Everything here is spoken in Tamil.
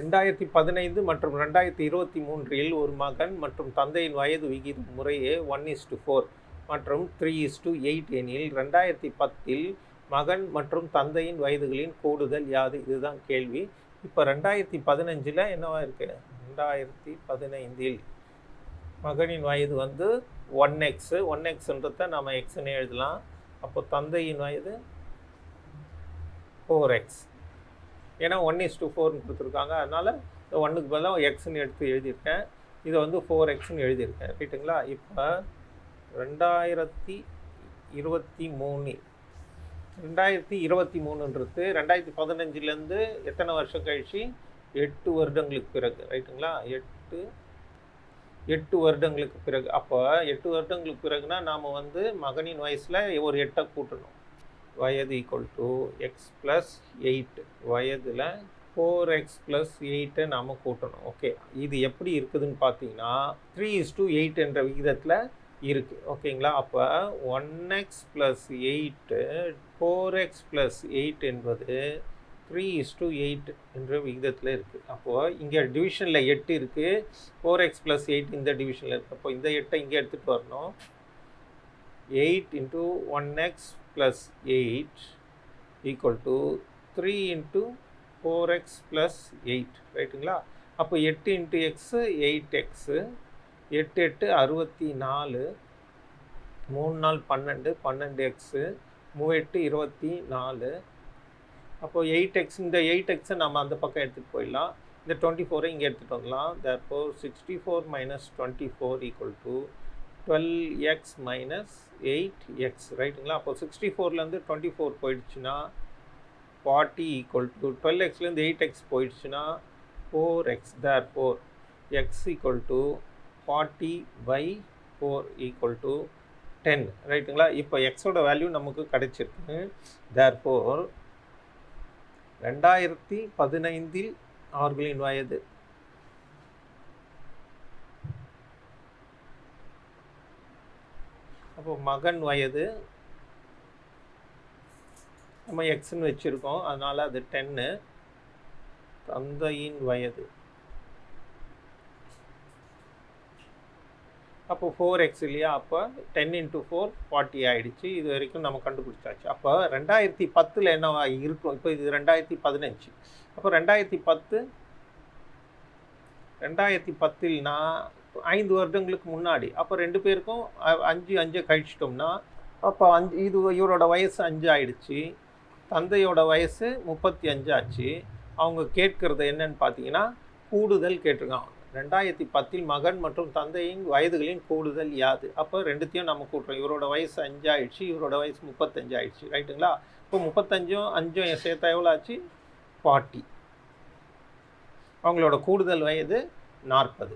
2015 மற்றும் 2023இல் ஒரு மகன் மற்றும் தந்தையின் வயது விகிதம் முறையே 1:4 மற்றும் 3:8 எனில் 2010இல் மகன் மற்றும் தந்தையின் வயதுகளின் கூடுதல் யாது? இதுதான் கேள்வி. இப்போ 2015இல் என்னவா இருக்கு? 2015இல் மகனின் வயது வந்து 1x, 1xன்றதை நம்ம எக்ஸ்ன்னு எழுதலாம். அப்போ தந்தையின் வயது 4x. ஏன்னா 1:4 கொடுத்துருக்காங்க, அதனால் இந்த 1க்கு பதிலாக எக்ஸ்ன்னு எடுத்து எழுதியிருக்கேன். இதை வந்து 4xன்னு எழுதியிருக்கேன். ரைட்டுங்களா? இப்போ 2023ன்றது 2015லேருந்து எத்தனை வருஷம் கழிச்சு? 8 வருடங்களுக்கு பிறகு. ரைட்டுங்களா? 8 வருடங்களுக்கு பிறகு. அப்போ 8 வருடங்களுக்கு பிறகுனா நாம் வந்து மகனின் வயசில் ஒரு 8 கூட்டணும். வயது = x + 8. வயதில் 4x + 8 நாம் கூட்டணும். ஓகே, இது எப்படி இருக்குதுன்னு பார்த்தீங்கன்னா 3:8 என்ற விகிதத்தில் இருக்குது. ஓகேங்களா? அப்போ 1x + 8 4x + 8 என்பது 3:8 என்ற விகிதத்தில் இருக்குது. அப்போது இங்கே டிவிஷனில் 8 இருக்குது, 4x + 8 இந்த டிவிஷனில் இருக்குது. அப்போ இந்த 8 இங்கே எடுத்துகிட்டு வரணும். 8 × 1x + 8 = 3 × 4x + 8. ரைட்டுங்களா? அப்போ 8 × x 8x, 8 8 64, 3 4 12, 12x, 3 8 24. அப்போ 8x, இந்த 8xை நம்ம அந்த பக்கம் எடுத்துகிட்டு போயிடலாம். இந்த 24ஐ இங்கே எடுத்துகிட்டு வரலாம். therefore 64 - 24 = 12x - 8x. ரைட்டுங்களா? அப்போ 64லேருந்து 24 போயிடுச்சுன்னா 40 = 12xலேருந்து 8x போயிடுச்சுன்னா 4x. therefore x = 40/4 = 10. ரைட்டுங்களா? இப்போ எக்ஸோட வேல்யூ நமக்கு கிடைச்சிருக்கு. therefore 2015இல் அவர்களின் வயது அப்போ மகன் வயது நம்ம எக்ஸ்ன்னு வச்சுருக்கோம், அதனால் அது 10. தந்தையின் வயது அப்போ 4x இல்லையா? அப்போ 10 × 4 40 ஆகிடுச்சு. இது வரைக்கும் நம்ம கண்டுபிடிச்சாச்சு. அப்போ 2010இல் என்னவா இருக்கும்? இப்போ இது 2015. அப்போ 2010இல்னா 5 வருடங்களுக்கு முன்னாடி. அப்போ 2 பேருக்கும் 5 கழிச்சிட்டோம்னா அப்போ இது இவரோட வயசு 5 ஆகிடுச்சு, தந்தையோட வயசு 35 ஆச்சு. அவங்க கேட்குறது என்னன்னு பார்த்தீங்கன்னா கூடுதல் கேட்டிருக்காங்க. 2010இல் மகன் மற்றும் தந்தையின் வயதுகளின் கூடுதல் யாது? அப்போ ரெண்டுத்தையும் நம்ம கூட்டுறோம். இவரோட வயசு 5 ஆயிடுச்சு, இவரோட வயசு 35 ஆயிடுச்சு. ரைட்டுங்களா? இப்போ 35ம் 5ம் சேர்த்தா எவ்வளோ ஆச்சு? 40. அவங்களோட கூடுதல் வயது 40.